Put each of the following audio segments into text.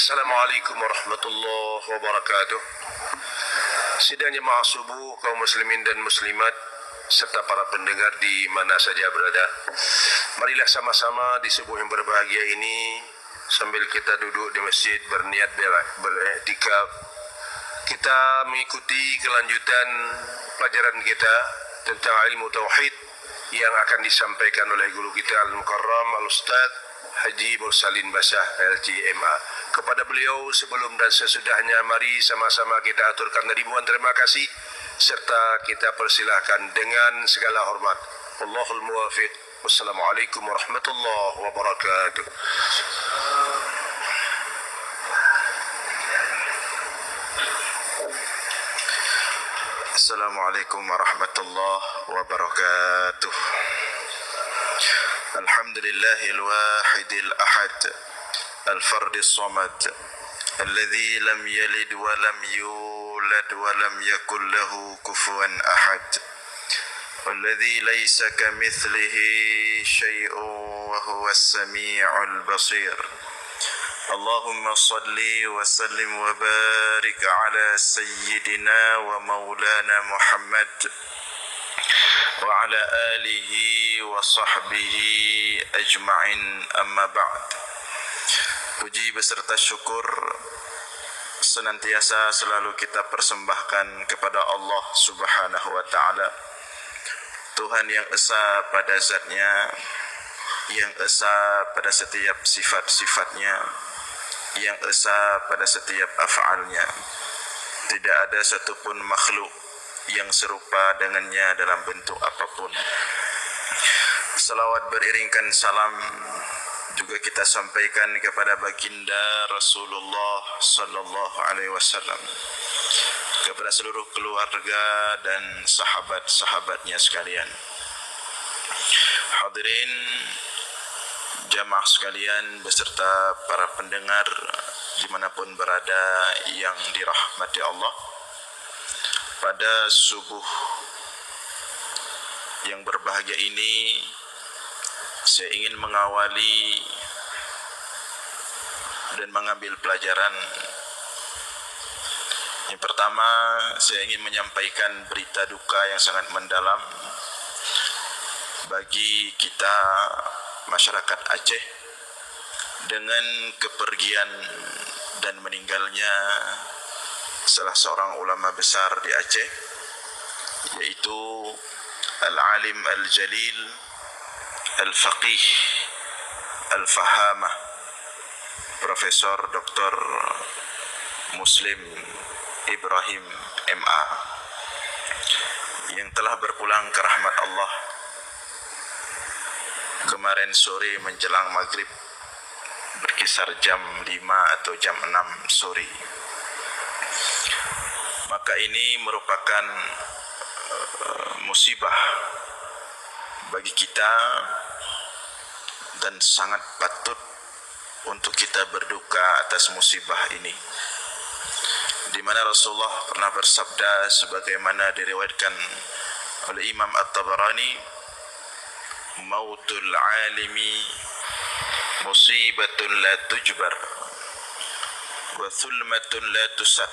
Assalamualaikum warahmatullahi wabarakatuh. Sidang jemaah subuh kaum muslimin dan muslimat serta para pendengar di mana saja berada. Marilah sama-sama di subuh yang berbahagia ini sambil kita duduk di masjid berniat beriktikaf, kita mengikuti kelanjutan pelajaran kita tentang ilmu tauhid yang akan disampaikan oleh guru kita Al-Mukarram Al-Ustaz Haji Mursalin Basah LCMA. Kepada beliau sebelum dan sesudahnya, mari sama-sama kita aturkan ribuan terima kasih serta kita persilahkan dengan segala hormat. Wallahul muwafiq. Wassalamualaikum warahmatullahi wabarakatuh. Assalamualaikum warahmatullahi wabarakatuh. Alhamdulillahil wahidil ahad الفرد الصمد الذي لم يلد ولم يولد ولم يكن له كفوا أحد والذي ليس كمثله شيء وهو السميع البصير. اللهم صل وسلم وبارك على سيدنا ومولانا محمد وعلى آله وصحبه أجمعين. أما بعد. Puji beserta syukur senantiasa selalu kita persembahkan kepada Allah Subhanahu wa Ta'ala, Tuhan yang esa pada zatnya, yang esa pada setiap sifat-sifatnya, yang esa pada setiap af'alnya. Tidak ada satupun makhluk yang serupa dengannya dalam bentuk apapun. Salawat beriringkan salam juga kita sampaikan kepada baginda Rasulullah sallallahu alaihi wasallam, kepada seluruh keluarga dan sahabat-sahabatnya sekalian. Hadirin jamaah sekalian beserta para pendengar dimanapun berada yang dirahmati Allah, pada subuh yang berbahagia ini saya ingin mengawali dan mengambil pelajaran. Yang pertama, saya ingin menyampaikan berita duka yang sangat mendalam bagi kita masyarakat Aceh dengan kepergian dan meninggalnya salah seorang ulama besar di Aceh, yaitu Al-Alim Al-Jalil Al-Faqih Al-Fahamah Profesor Dr. Muslim Ibrahim MA, yang telah berpulang ke rahmat Allah kemarin sore menjelang maghrib, berkisar jam 5 atau jam 6 sore. Maka ini merupakan musibah bagi kita dan sangat patut untuk kita berduka atas musibah ini, di mana Rasulullah pernah bersabda sebagaimana diriwayatkan oleh Imam At-Tabarani, mautul alimi musibatun la tujbar wa thulmatun la tusad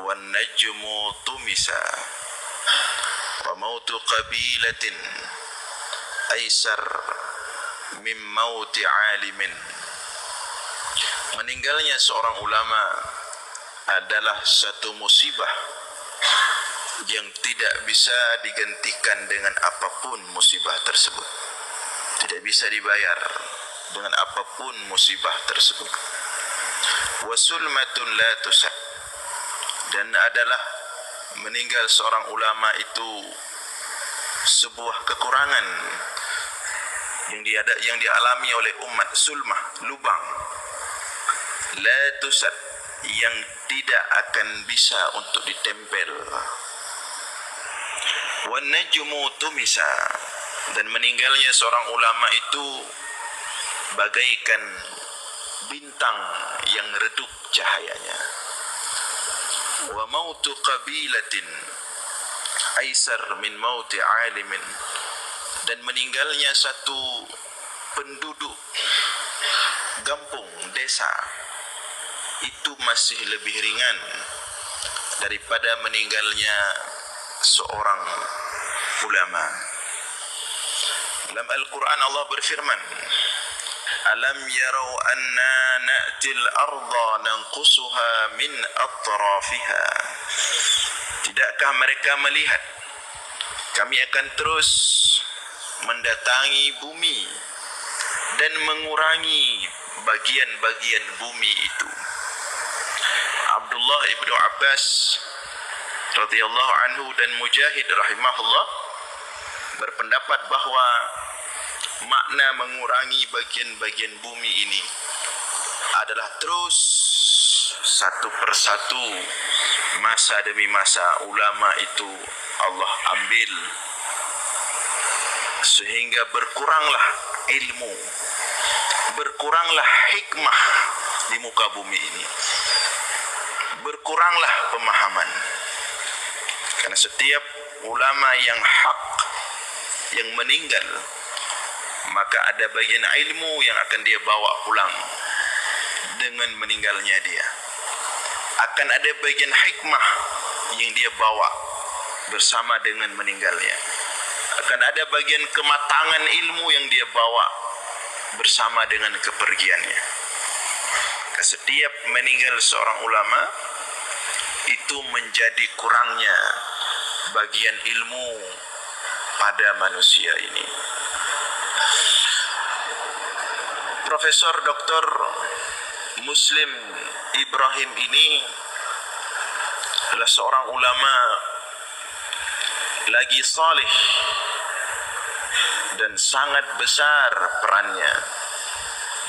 wan najmu tumisa wa mautu qabilatin aisar min mauti alimin. Meninggalnya seorang ulama adalah satu musibah yang tidak bisa digantikan dengan apapun musibah tersebut, tidak bisa dibayar dengan apapun musibah tersebut. Wa sulmatun la tusad, dan adalah meninggal seorang ulama itu sebuah kekurangan yang dialami oleh umat. Sulmah, lubang, la tusad, yang tidak akan bisa untuk ditempel. Wan najmu tumisa, dan meninggalnya seorang ulama itu bagaikan bintang yang redup cahayanya. Wa mautu qabilatin aisar min mauti alimin, dan meninggalnya satu penduduk kampung, desa, itu masih lebih ringan daripada meninggalnya seorang ulama. Dalam Al-Quran Allah berfirman, Alam yarau anna na'til arda nanqusuha min atrafiha. Tidakkah mereka melihat kami akan terus mendatangi bumi dan mengurangi bagian-bagian bumi itu. Abdullah ibnu Abbas radhiyallahu anhu dan Mujahid rahimahullah berpendapat bahawa makna mengurangi bagian-bagian bumi ini adalah terus satu persatu, masa demi masa, ulama itu Allah ambil sehingga berkuranglah ilmu, berkuranglah hikmah di muka bumi ini, berkuranglah pemahaman. Karena setiap ulama yang hak yang meninggal, maka ada bagian ilmu yang akan dia bawa pulang dengan meninggalnya dia. Akan ada bagian hikmah yang dia bawa bersama dengan meninggalnya. Akan ada bagian kematangan ilmu yang dia bawa bersama dengan kepergiannya. Setiap meninggal seorang ulama, itu menjadi kurangnya bagian ilmu pada manusia ini. Profesor Dr. Muslim Ibrahim ini adalah seorang ulama lagi salih dan sangat besar perannya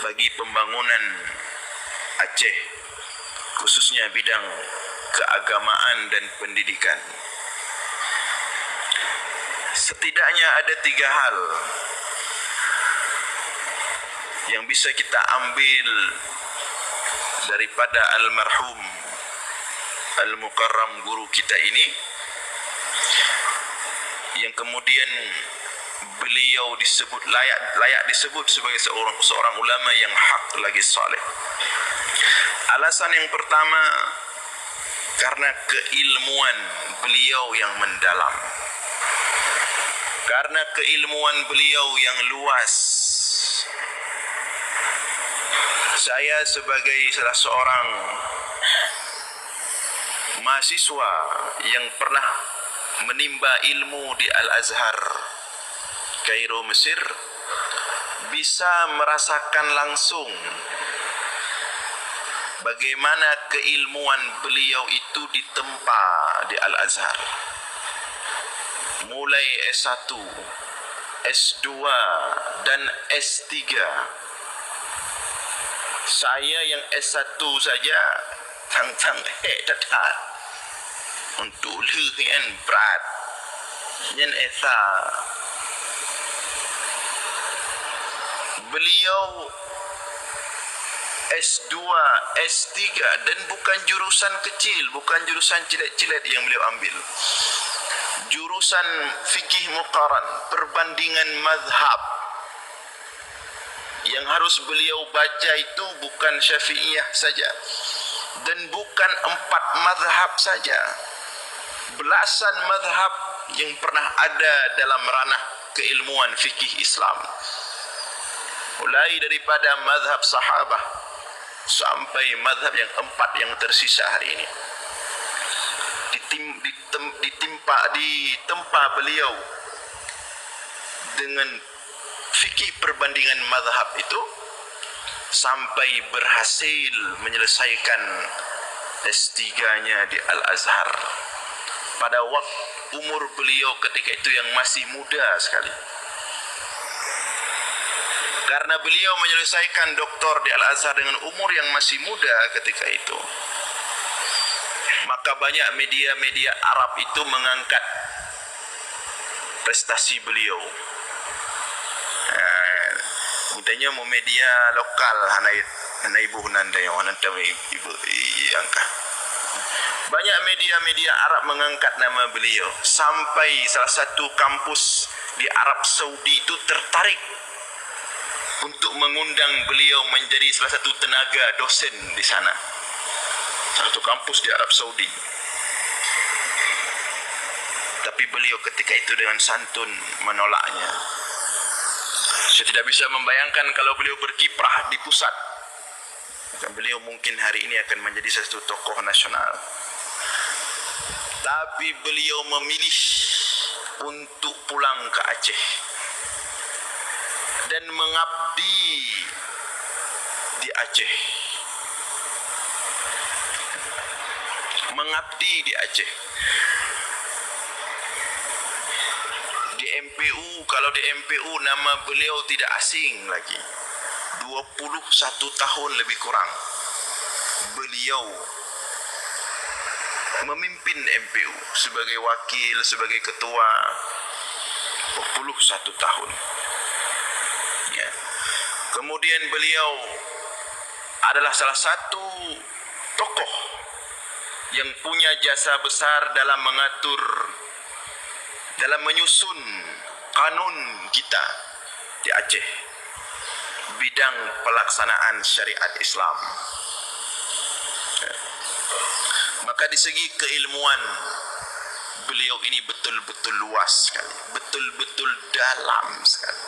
bagi pembangunan Aceh, khususnya bidang keagamaan dan pendidikan. Setidaknya ada 3 hal yang bisa kita ambil daripada almarhum al-mukarram guru kita ini, yang kemudian beliau disebut layak disebut sebagai seorang ulama yang hak lagi saleh. Alasan yang pertama, karena keilmuan beliau yang mendalam, karena keilmuan beliau yang luas. Saya sebagai salah seorang mahasiswa yang pernah menimba ilmu di Al-Azhar Kairo, Mesir, bisa merasakan langsung bagaimana keilmuan beliau itu ditempa di Al-Azhar. Mulai S1, S2 dan S3. Saya yang S1 saja tang-tang datat untuk leuhian berat. Yang esa beliau S2, S3 dan bukan jurusan kecil, bukan jurusan cilet-cilet yang beliau ambil. Jurusan fikih muqaran, perbandingan mazhab. Yang harus beliau baca itu bukan Syafi'iyah saja dan bukan 4 mazhab saja. Belasan mazhab yang pernah ada dalam ranah keilmuan fikih Islam. Mulai daripada mazhab sahabah sampai mazhab yang 4 yang tersisa hari ini. Ditempa beliau dengan fikih perbandingan mazhab itu sampai berhasil menyelesaikan S3-nya di Al-Azhar pada waktu umur beliau ketika itu yang masih muda sekali. Karena beliau menyelesaikan doktor di Al-Azhar dengan umur yang masih muda ketika itu, maka banyak media-media Arab itu mengangkat prestasi beliau. Mudahnya mau media lokal hanai ibu nanda yang nanti ibu angkat. Banyak media-media Arab mengangkat nama beliau sampai salah satu kampus di Arab Saudi itu tertarik untuk mengundang beliau menjadi salah satu tenaga dosen di sana, salah satu kampus di Arab Saudi. Tapi beliau ketika itu dengan santun menolaknya. Saya tidak bisa membayangkan kalau beliau berkiprah di pusat, beliau mungkin hari ini akan menjadi salah satu tokoh nasional. Tapi beliau memilih untuk pulang ke Aceh dan mengabdi di Aceh. Mengabdi di Aceh. Di MPU, kalau di MPU nama beliau tidak asing lagi. 21 tahun lebih kurang beliau memimpin MPU sebagai wakil, sebagai ketua. 21 tahun. Ya. Kemudian beliau adalah salah satu tokoh yang punya jasa besar dalam mengatur, dalam menyusun kanun kita di Aceh, bidang pelaksanaan syariat Islam. Maka di segi keilmuan beliau ini betul-betul luas sekali, betul-betul dalam sekali.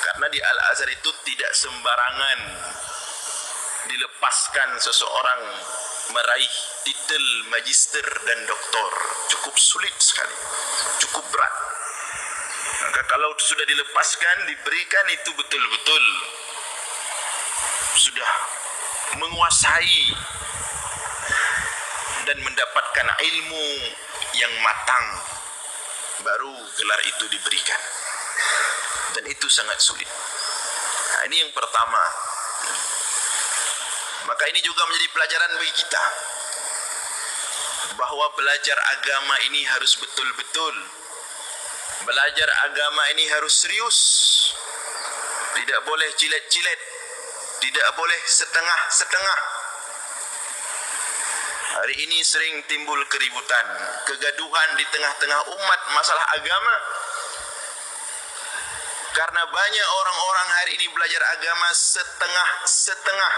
Karena di Al-Azhar itu tidak sembarangan dilepaskan seseorang meraih titel magister dan doktor. Cukup sulit sekali, cukup berat. Maka kalau sudah dilepaskan, diberikan, itu betul-betul sudah menguasai dan mendapatkan ilmu yang matang, baru gelar itu diberikan. Dan itu sangat sulit. Nah, ini yang pertama. Maka ini juga menjadi pelajaran bagi kita, bahwa belajar agama ini harus betul-betul. Belajar agama ini harus serius. Tidak boleh cilet-cilet, tidak boleh setengah-setengah. Hari ini sering timbul keributan, kegaduhan di tengah-tengah umat masalah agama. Karena banyak orang-orang hari ini belajar agama setengah-setengah.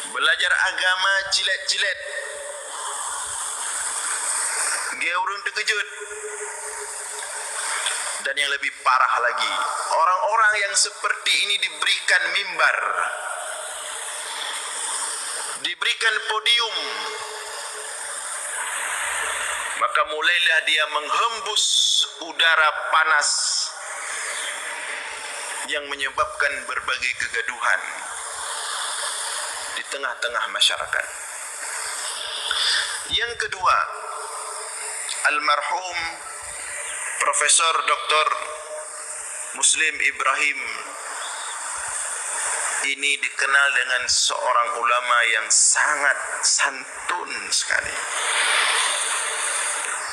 Belajar agama cilet-cilet. Dia urung terkejut. Dan yang lebih parah lagi, orang-orang yang seperti ini diberikan mimbar, diberikan podium, maka mulailah dia menghembus udara panas yang menyebabkan berbagai kegaduhan di tengah-tengah masyarakat. Yang kedua, almarhum Profesor Dr. Muslim Ibrahim ini dikenal dengan seorang ulama yang sangat santun sekali.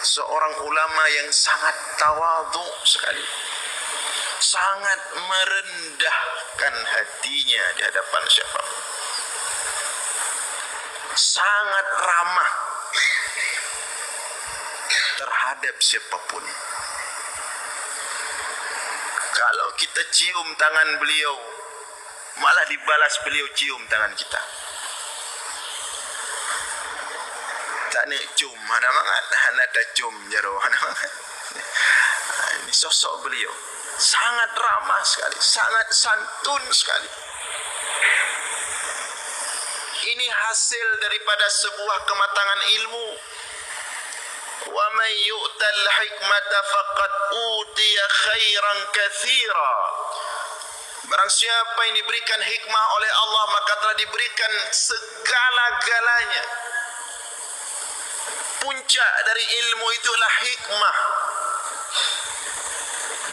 Seorang ulama yang sangat tawadhu sekali. Sangat merendahkan hatinya di hadapan siapapun. Sangat ramah terhadap siapapun. Kalau kita cium tangan beliau, malah dibalas beliau cium tangan kita. Tak nak cium, mana mangat, nak tak cium jaro, mana mangat. Ini sosok beliau sangat ramah sekali, sangat santun sekali. Ini hasil daripada sebuah kematangan ilmu. Wa may yu'tal hikmata faqad utiya khairan katsira. Barang siapa yang diberikan hikmah oleh Allah, maka telah diberikan segala-galanya. Puncak dari ilmu itulah hikmah.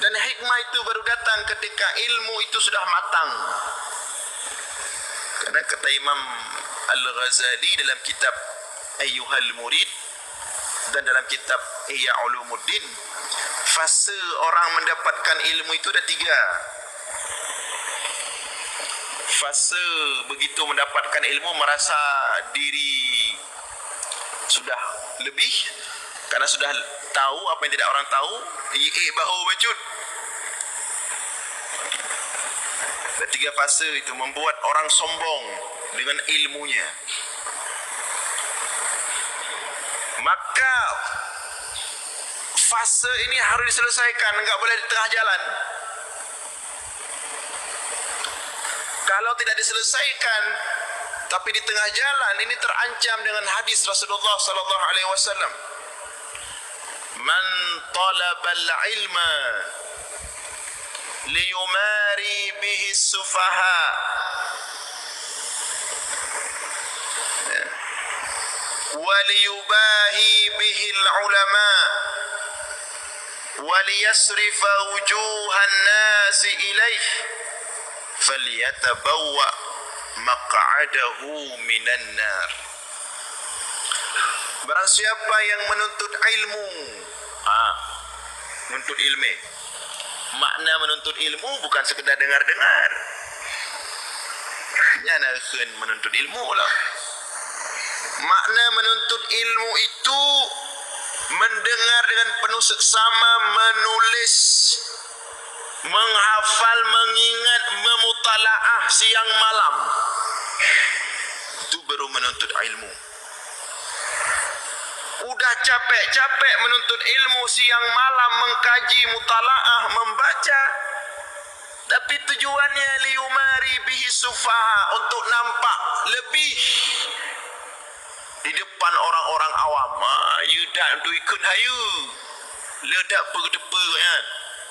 Dan hikmah itu baru datang ketika ilmu itu sudah matang. Karena kata Imam Al-Ghazali dalam kitab Ayyuhal Murid dan dalam kitab Ihya Ulumuddin, fase orang mendapatkan ilmu itu ada 3. Fase begitu mendapatkan ilmu, merasa diri sudah lebih, karena sudah tahu apa yang tidak orang tahu, bahu bacut. Ketiga fase itu membuat orang sombong dengan ilmunya. Maka fase ini harus diselesaikan, enggak boleh di tengah jalan. Kalau tidak diselesaikan tapi di tengah jalan, ini terancam dengan hadis Rasulullah sallallahu alaihi wasallam. Man talabal ilma liyumari bihi sufaha wa liyubahi bihi al-ulama wa liyasrifa wujuhan nasi ilaih falyatabawwa maq'adahu minan nar. Barang siapa yang menuntut ilmu, menuntut ilmu. Makna menuntut ilmu bukan sekedar dengar-dengar. Nyana keun menuntut ilmu lah. Makna menuntut ilmu itu mendengar dengan penuh seksama, menulis, menghafal, mengingat, memutalaah siang malam. Itu baru menuntut ilmu. Udah capek-capek menuntut ilmu siang malam, mengkaji, mutalaah, membaca, tapi tujuannya liyumari bihi sufaha, untuk nampak lebih di depan orang-orang awam. You dak tu ikut hayu, ledak pergedepa ya,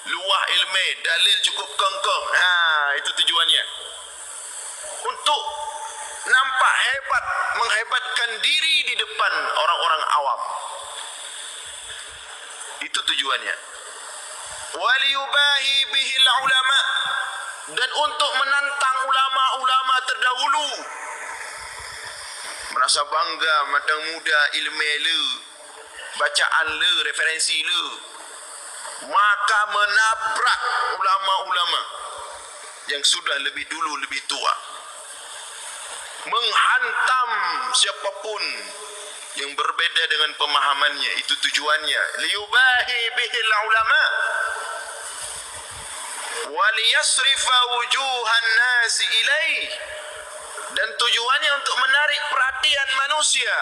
luah ilmu, dalil cukup kongkong. Itu tujuannya, untuk nampak hebat, menghebatkan diri di depan orang-orang awam. Itu tujuannya. Waliyubahi bihil ulama, dan untuk menantang ulama-ulama terdahulu. Merasa bangga matang muda ilmu lu, bacaan lu, referensi lu. Maka menabrak ulama-ulama yang sudah lebih dulu, lebih tua. Menghantam siapapun yang berbeda dengan pemahamannya. Itu tujuannya. Liyubahi bihil ulama waliyasrifa wujuhan nasi ilaih, dan tujuannya untuk menarik perhatian manusia,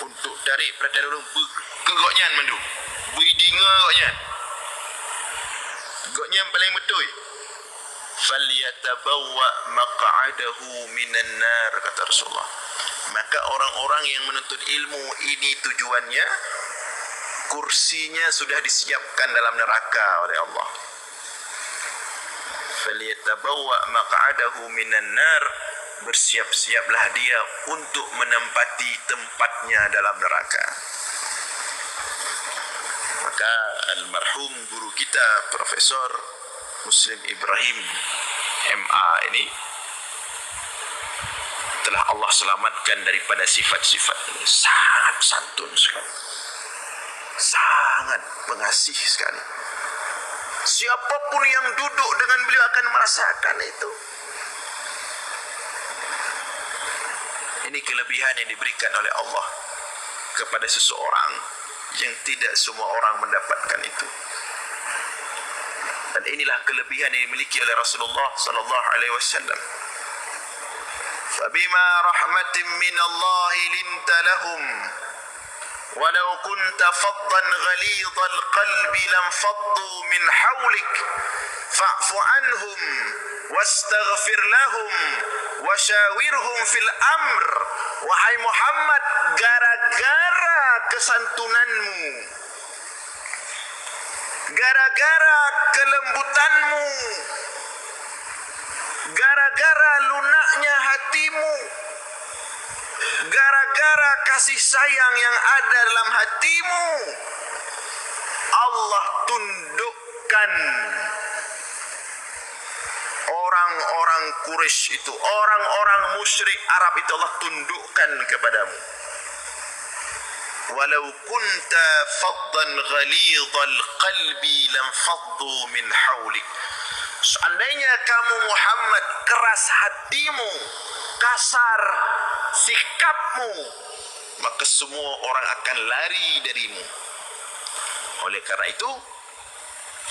untuk tarik perhatian orang kegoknya mendu buidinga goknya paling betul. Falyatabawwa maq'adahu minan nar, kata Rasulullah. Maka orang-orang yang menuntut ilmu ini tujuannya, kursinya sudah disiapkan dalam neraka oleh Allah. Falyatabawwa maq'adahu minan nar, bersiap-siaplah dia untuk menempati tempatnya dalam neraka. Maka almarhum guru kita Profesor Muslim Ibrahim MA ini telah Allah selamatkan daripada sifat-sifat ini. Sangat santun sekali, sangat pengasih sekali. Siapapun yang duduk dengan beliau akan merasakan itu. Ini kelebihan yang diberikan oleh Allah kepada seseorang yang tidak semua orang mendapatkan itu. Dan inilah kelebihan yang dimiliki oleh Rasulullah sallallahu alaihi wasallam. Fabima rahmatin min Allah linta lahum walau kunta faddan ghalidhal qalbi lam faddu min hawlik fa'fu anhum wastaghfir lahum washawirhum fil amr. Wahai Muhammad, gara-gara kesantunanmu, gara-gara kelembutanmu, gara-gara lunaknya hatimu, gara-gara kasih sayang yang ada dalam hatimu, Allah tundukkan orang-orang Quraisy itu, orang-orang musyrik Arab itu Allah tundukkan kepadamu. Walau kunta faddan ghalidhal qalbi lam faddu min hawlik. Seandainya kamu Muhammad keras hatimu, kasar sikapmu, maka semua orang akan lari darimu. Oleh karena itu,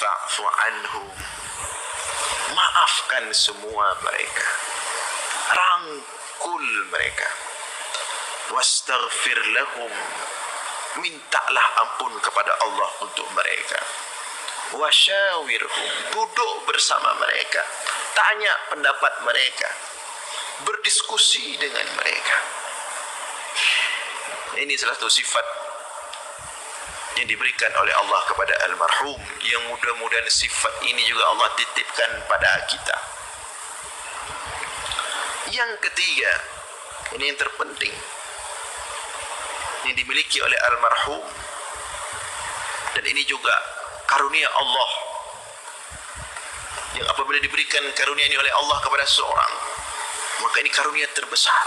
fa'fu anhum, maafkan semua mereka, rangkul mereka, wastaghfir lahum, mintalah ampun kepada Allah untuk mereka, wasyawirhum, duduk bersama mereka, tanya pendapat mereka, berdiskusi dengan mereka. Ini salah satu sifat yang diberikan oleh Allah kepada almarhum, yang mudah-mudahan sifat ini juga Allah titipkan pada kita. Yang ketiga, ini yang terpenting, yang dimiliki oleh almarhum, dan ini juga karunia Allah, yang apabila diberikan karunia ini oleh Allah kepada seorang, maka ini karunia terbesar.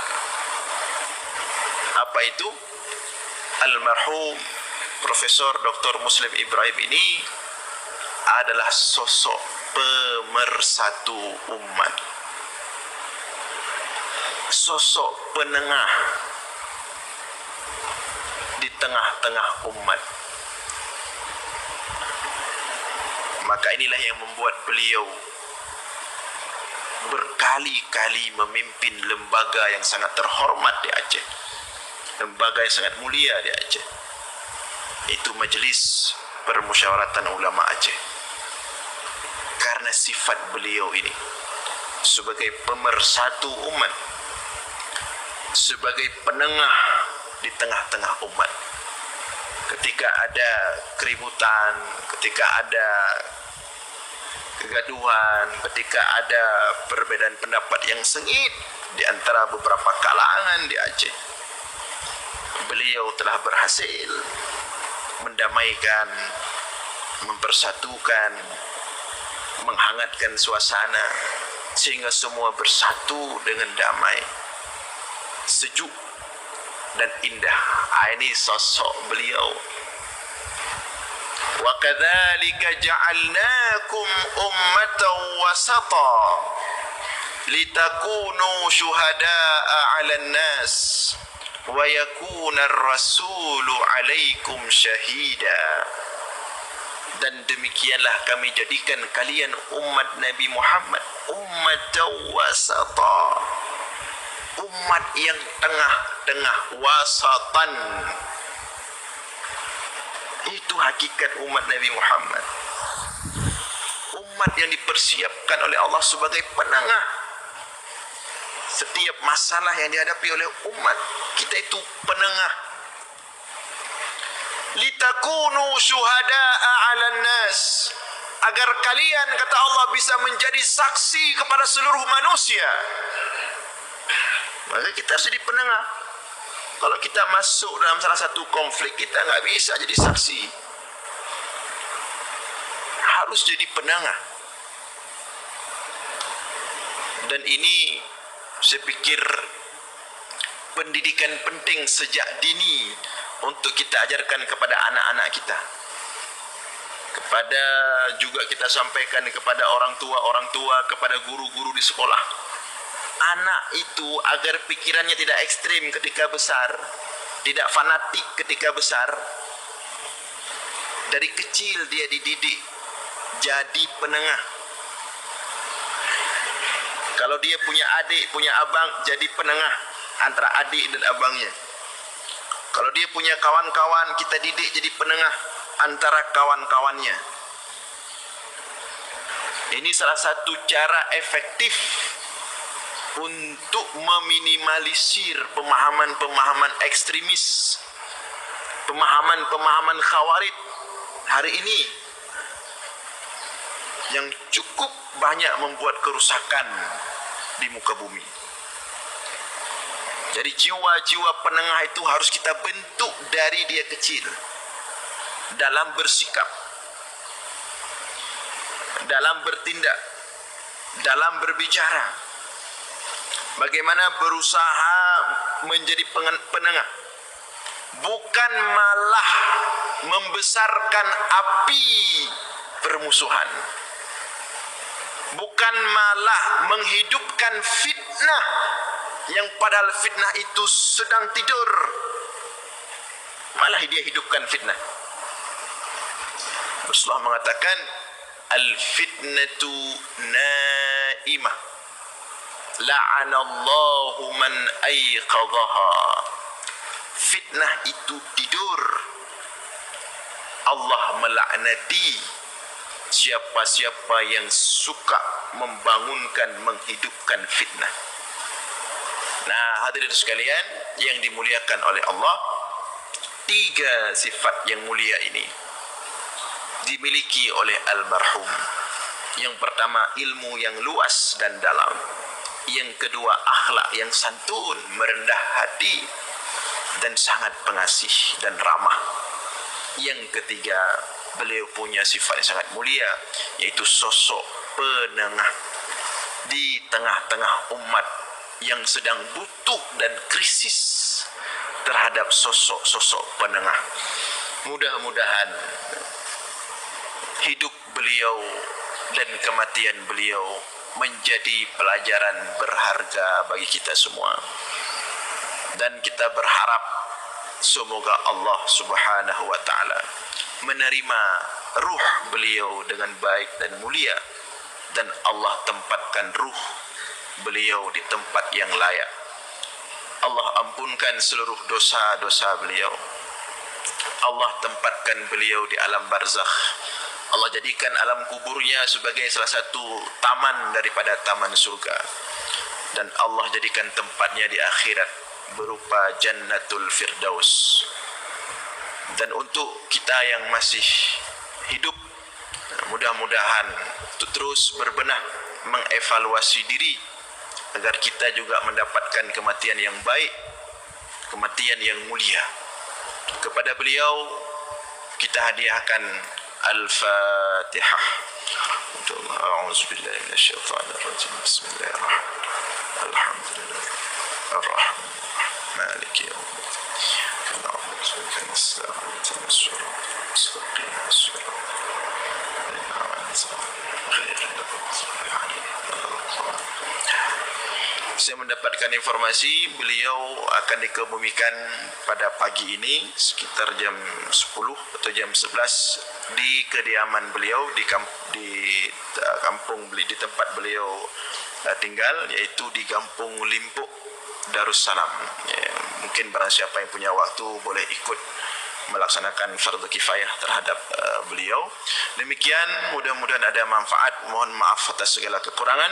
Apa itu? Almarhum Profesor Dr. Muslim Ibrahim ini adalah sosok pemersatu umat, sosok penengah di tengah-tengah umat. Maka inilah yang membuat beliau berkali-kali memimpin lembaga yang sangat terhormat di Aceh, lembaga yang sangat mulia di Aceh, itu Majelis Permusyawaratan Ulama Aceh. Karena sifat beliau ini sebagai pemersatu umat, sebagai penengah di tengah-tengah umat. Ketika ada keributan, ketika ada kegaduhan, ketika ada perbedaan pendapat yang sengit di antara beberapa kalangan di Aceh, beliau telah berhasil mendamaikan, mempersatukan, menghangatkan suasana sehingga semua bersatu dengan damai, sejuk dan indah. Ini sosok beliau. Wa kadzalika ja'alnakum ummatan wasata litakunu syuhada'a 'alan nas wa yakuna ar-rasulu 'alaikum syahida. Dan demikianlah kami jadikan kalian umat Nabi Muhammad ummatan wasata, umat yang tengah-tengah, wasatan. Itu hakikat umat Nabi Muhammad, umat yang dipersiapkan oleh Allah sebagai penengah. Setiap masalah yang dihadapi oleh umat, kita itu penengah. Litakunu syuhada'a 'alan nas, agar kalian, kata Allah, bisa menjadi saksi kepada seluruh manusia. Maka kita harus jadi penengah. Kalau kita masuk dalam salah satu konflik, kita nggak bisa jadi saksi, harus jadi penengah. Dan ini saya pikir pendidikan penting sejak dini untuk kita ajarkan kepada anak-anak kita. Kepada juga kita sampaikan kepada orang tua, kepada guru-guru di sekolah. Anak itu agar pikirannya tidak ekstrim ketika besar, tidak fanatik ketika besar, dari kecil dia dididik jadi penengah. Kalau dia punya adik, punya abang, jadi penengah antara adik dan abangnya. Kalau dia punya kawan-kawan, kita didik jadi penengah antara kawan-kawannya. Ini salah satu cara efektif untuk meminimalisir pemahaman-pemahaman ekstremis, pemahaman-pemahaman khawarij hari ini yang cukup banyak membuat kerusakan di muka bumi. Jadi jiwa-jiwa penengah itu harus kita bentuk dari dia kecil, dalam bersikap, dalam bertindak, dalam berbicara. Bagaimana berusaha menjadi penengah, bukan malah membesarkan api permusuhan, bukan malah menghidupkan fitnah yang padahal fitnah itu sedang tidur, malah dia hidupkan fitnah. Rasulullah mengatakan, al-fitnatu naimah la'anallahu man ayqadhaha. Fitnah itu tidur. Allah melaknati siapa-siapa yang suka membangunkan, menghidupkan fitnah. Nah, hadirin sekalian yang dimuliakan oleh Allah, 3 sifat yang mulia ini dimiliki oleh almarhum. Yang pertama, ilmu yang luas dan dalam. Yang kedua, akhlak yang santun, merendah hati dan sangat pengasih dan ramah. Yang ketiga, beliau punya sifat yang sangat mulia, yaitu sosok penengah di tengah-tengah umat yang sedang butuh dan krisis terhadap sosok-sosok penengah. Mudah-mudahan hidup beliau dan kematian beliau menjadi pelajaran berharga bagi kita semua. Dan kita berharap semoga Allah Subhanahu wa taala menerima ruh beliau dengan baik dan mulia, dan Allah tempatkan ruh beliau di tempat yang layak. Allah ampunkan seluruh dosa-dosa beliau. Allah tempatkan beliau di alam barzakh. Allah jadikan alam kuburnya sebagai salah satu taman daripada taman surga. Dan Allah jadikan tempatnya di akhirat berupa Jannatul Firdaus. Dan untuk kita yang masih hidup, mudah-mudahan terus berbenah, mengevaluasi diri agar kita juga mendapatkan kematian yang baik, kematian yang mulia. Kepada beliau kita hadiahkan Al-Fatihah. A'udzubillahi minasyaitonirrajim. Bismillahirrahmanirrahim. Alhamdulillah. Ar-Rahman. Maliki yaumiddin. Na'budu wa nasta'inu Saya mendapatkan informasi beliau akan dikebumikan pada pagi ini sekitar jam 10 atau jam 11 di kediaman beliau di kampung di tempat beliau tinggal, yaitu di Kampung Limpuk, Darussalam. Ya, mungkin barang siapa yang punya waktu boleh ikut melaksanakan fardu kifayah terhadap beliau. Demikian, mudah-mudahan ada manfaat. Mohon maaf atas segala kekurangan.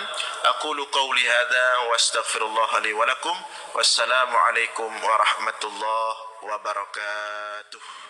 Aqulu qawli hadza wa astaghfirullah li wa lakum. Wassalamu alaikum warahmatullahi wabarakatuh.